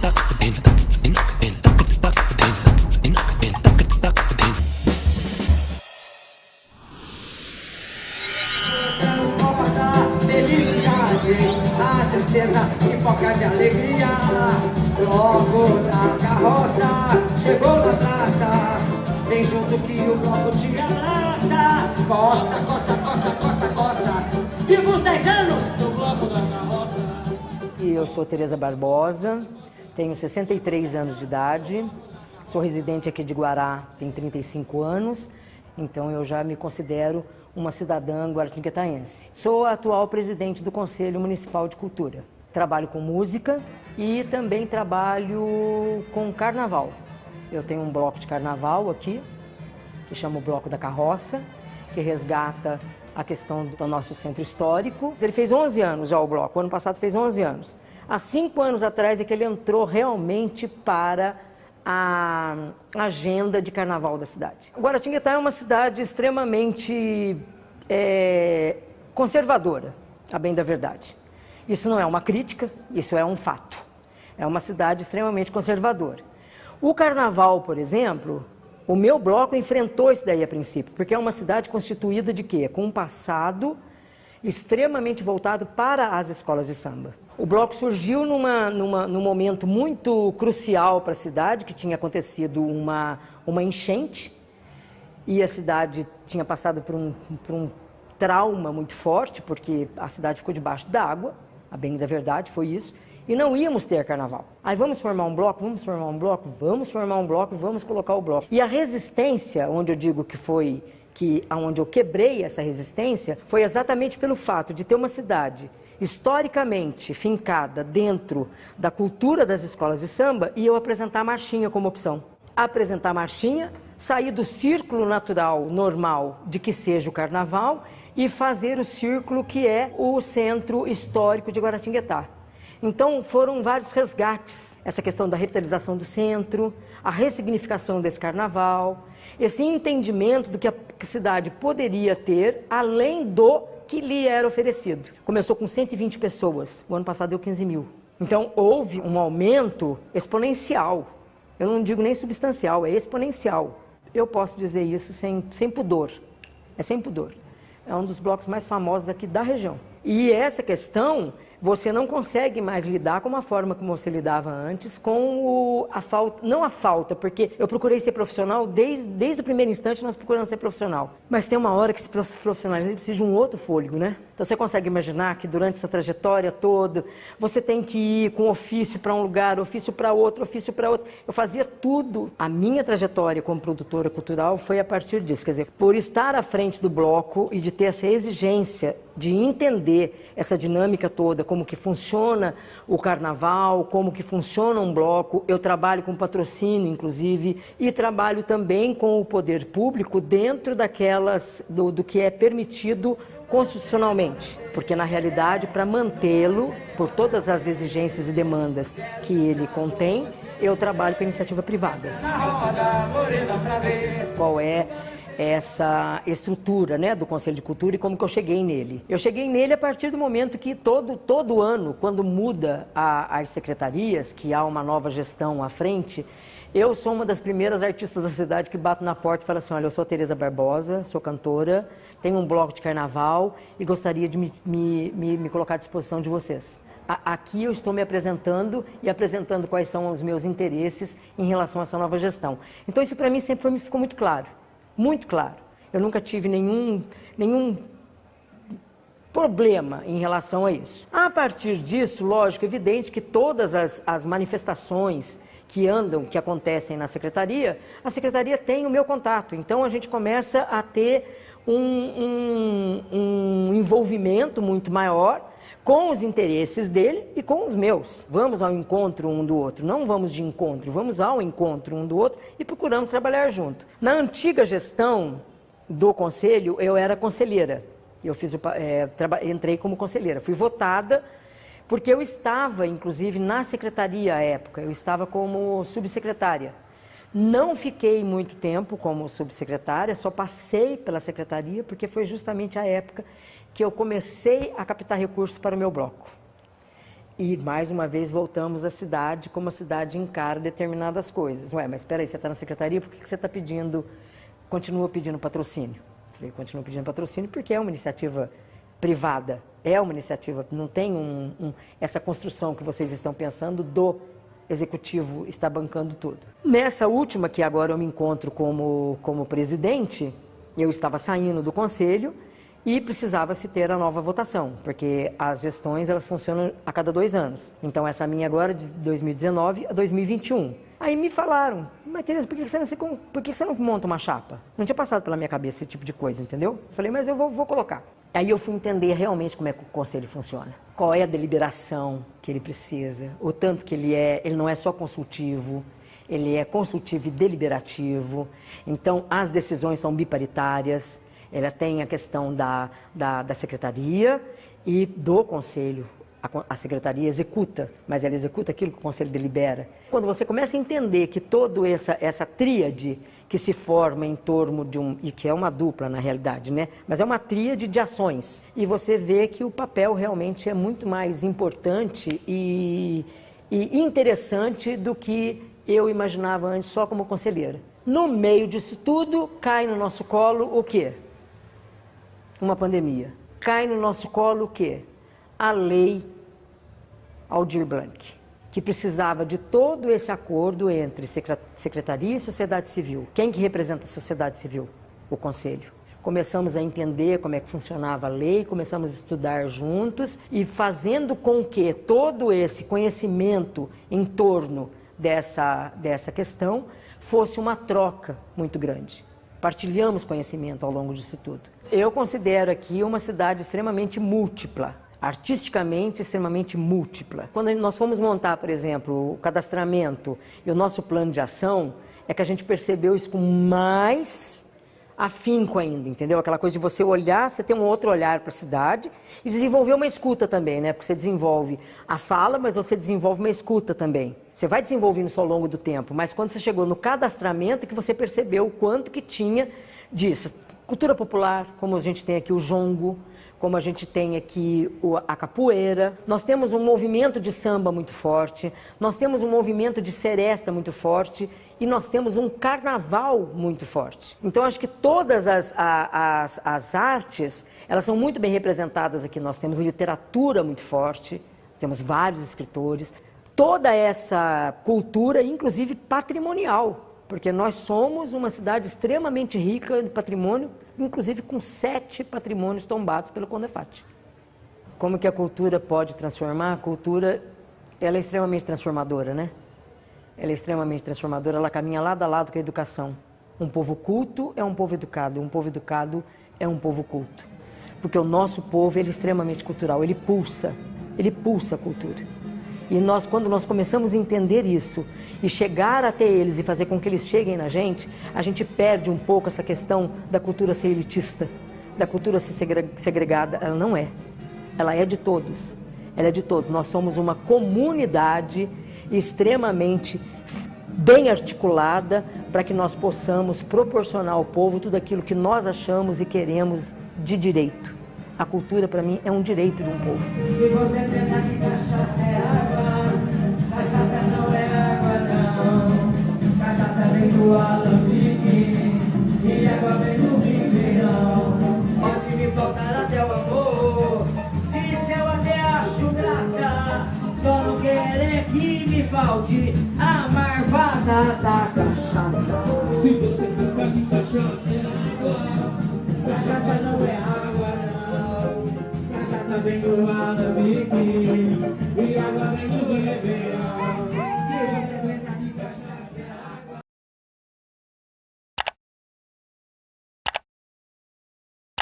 A tristeza pipoca de alegria. Bloco da carroça chegou na praça, vem junto que o bloco te abraça. Coça, coça, coça, coça, coça, viva os 10 anos do bloco da carroça. Eu sou Tereza Barbosa, tenho 63 anos de idade, sou residente aqui de Guará, tenho 35 anos, então eu já me considero uma cidadã guaratinguetaense. Sou a atual presidente do Conselho Municipal de Cultura. Trabalho com música e também trabalho com carnaval. Eu tenho um bloco de carnaval aqui, que chama o Bloco da Carroça, que resgata a questão do nosso centro histórico. Ele fez 11 anos já o bloco, o ano passado fez 11 anos. Há 5 anos atrás é que ele entrou realmente para a agenda de carnaval da cidade. Guaratinguetá é uma cidade extremamente conservadora, a bem da verdade. Isso não é uma crítica, isso é um fato. É uma cidade extremamente conservadora. O carnaval, por exemplo, o meu bloco enfrentou isso daí a princípio, porque é uma cidade constituída de quê? Com um passado extremamente voltado para as escolas de samba. O bloco surgiu num momento muito crucial para a cidade, que tinha acontecido uma enchente, e a cidade tinha passado por um trauma muito forte, porque a cidade ficou debaixo d'água, a bem da verdade foi isso, e não íamos ter carnaval. Aí vamos formar um bloco, vamos formar um bloco, vamos formar um bloco, vamos colocar o bloco. E a resistência, onde eu digo que foi, onde eu quebrei essa resistência, foi exatamente pelo fato de ter uma cidade historicamente fincada dentro da cultura das escolas de samba e eu apresentar a marchinha como opção. Apresentar a marchinha, sair do círculo natural, normal, de que seja o carnaval e fazer o círculo que é o centro histórico de Guaratinguetá. Então foram vários resgates, essa questão da revitalização do centro, a ressignificação desse carnaval, esse entendimento do que a cidade poderia ter, além do que lhe era oferecido. Começou com 120 pessoas, o ano passado deu 15 mil. Então houve um aumento exponencial, eu não digo nem substancial, é exponencial. Eu posso dizer isso sem pudor, sem pudor. É um dos blocos mais famosos aqui da região. E essa questão, você não consegue mais lidar com a forma como você lidava antes, com a falta, não a falta, porque eu procurei ser profissional, desde o primeiro instante nós procuramos ser profissional. Mas tem uma hora que se profissionaliza precisa de um outro fôlego, né? Então você consegue imaginar que durante essa trajetória toda, você tem que ir com ofício para um lugar, ofício para outro, ofício para outro. Eu fazia tudo. A minha trajetória como produtora cultural foi a partir disso, quer dizer, por estar à frente do bloco e de ter essa exigência de entender essa dinâmica toda, como que funciona o carnaval, como que funciona um bloco. Eu trabalho com patrocínio, inclusive, e trabalho também com o poder público dentro do que é permitido constitucionalmente, porque na realidade, para mantê-lo, por todas as exigências e demandas que ele contém, eu trabalho com a iniciativa privada. Qual é essa estrutura, né, do Conselho de Cultura e como que eu cheguei nele? Eu cheguei nele a partir do momento que todo ano, quando muda as secretarias, que há uma nova gestão à frente, eu sou uma das primeiras artistas da cidade que bato na porta e falo assim, olha, eu sou a Tereza Barbosa, sou cantora, tenho um bloco de carnaval e gostaria de me colocar à disposição de vocês. Aqui eu estou me apresentando e apresentando quais são os meus interesses em relação a essa nova gestão. Então isso para mim sempre ficou muito claro, muito claro. Eu nunca tive nenhum problema em relação a isso. A partir disso, lógico, evidente que todas as manifestações que acontecem na secretaria, a secretaria tem o meu contato. Então a gente começa a ter um envolvimento muito maior com os interesses dele e com os meus. Vamos ao encontro um do outro, não vamos de encontro, vamos ao encontro um do outro e procuramos trabalhar junto. Na antiga gestão do conselho, eu era conselheira. Eu entrei como conselheira, fui votada porque eu estava, inclusive, na secretaria à época, eu estava como subsecretária. Não fiquei muito tempo como subsecretária, só passei pela secretaria, porque foi justamente a época que eu comecei a captar recursos para o meu bloco. E, mais uma vez, voltamos à cidade, como a cidade encara determinadas coisas. Ué, mas espera aí, você está na secretaria, por que você está pedindo, continua pedindo patrocínio? Eu falei, continuo pedindo patrocínio porque é uma iniciativa privada, é uma iniciativa, não tem essa construção que vocês estão pensando do executivo está bancando tudo. Nessa última, que agora eu me encontro como presidente, eu estava saindo do conselho e precisava se ter a nova votação, porque as gestões elas funcionam a cada 2 anos. Então essa minha agora de 2019 a 2021. Aí me falaram, mas Tereza, por que você não monta uma chapa? Não tinha passado pela minha cabeça esse tipo de coisa, entendeu? Eu falei, mas eu vou colocar. Aí eu fui entender realmente como é que o conselho funciona. Qual é a deliberação que ele precisa, o tanto que ele não é só consultivo, ele é consultivo e deliberativo. Então as decisões são biparitárias, ela tem a questão da secretaria e do conselho. A secretaria executa, mas ela executa aquilo que o conselho delibera. Quando você começa a entender que toda essa tríade que se forma em torno de e que é uma dupla na realidade, né? Mas é uma tríade de ações. E você vê que o papel realmente é muito mais importante e interessante do que eu imaginava antes só como conselheira. No meio disso tudo, cai no nosso colo o quê? Uma pandemia. Cai no nosso colo o quê? A lei Aldir Blanc, que precisava de todo esse acordo entre secretaria e sociedade civil. Quem que representa a sociedade civil? O conselho. Começamos a entender como é que funcionava a lei, começamos a estudar juntos e fazendo com que todo esse conhecimento em torno dessa questão fosse uma troca muito grande. Partilhamos conhecimento ao longo disso tudo. Eu considero aqui uma cidade extremamente múltipla, artisticamente extremamente múltipla. Quando nós fomos montar, por exemplo, o cadastramento e o nosso plano de ação, é que a gente percebeu isso com mais afinco ainda, entendeu? Aquela coisa de você olhar, você ter um outro olhar para a cidade e desenvolver uma escuta também, né? Porque você desenvolve a fala, mas você desenvolve uma escuta também. Você vai desenvolvendo isso ao longo do tempo, mas quando você chegou no cadastramento que você percebeu o quanto que tinha disso. Cultura popular, como a gente tem aqui o jongo, como a gente tem aqui a capoeira, nós temos um movimento de samba muito forte, nós temos um movimento de seresta muito forte e nós temos um carnaval muito forte. Então acho que todas as artes, elas são muito bem representadas aqui. Nós temos literatura muito forte, temos vários escritores, toda essa cultura, inclusive patrimonial, porque nós somos uma cidade extremamente rica de patrimônio, inclusive com 7 patrimônios tombados pelo CONDEFAT. Como que a cultura pode transformar? A cultura, ela é extremamente transformadora, né? Ela é extremamente transformadora, ela caminha lado a lado com a educação. Um povo culto é um povo educado, um povo educado é um povo culto. Porque o nosso povo, ele é extremamente cultural, ele pulsa a cultura. E quando nós começamos a entender isso e chegar até eles e fazer com que eles cheguem na gente, a gente perde um pouco essa questão da cultura ser elitista, da cultura ser segregada. Ela não é. Ela é de todos. Ela é de todos. Nós somos uma comunidade extremamente bem articulada para que nós possamos proporcionar ao povo tudo aquilo que nós achamos e queremos de direito. A cultura, para mim, é um direito de um povo. Se você pensa que cachaça é água, cachaça não é água, não. Cachaça vem do alambique e água vem do ribeirão. Pode me faltar até o amor, de céu até acho graça. Só não querer que me falte a marvada da cachaça. Se você pensa que cachaça é água, Cachaça não é água, não. Cachaça vem do alambique e água vem do ribeirão.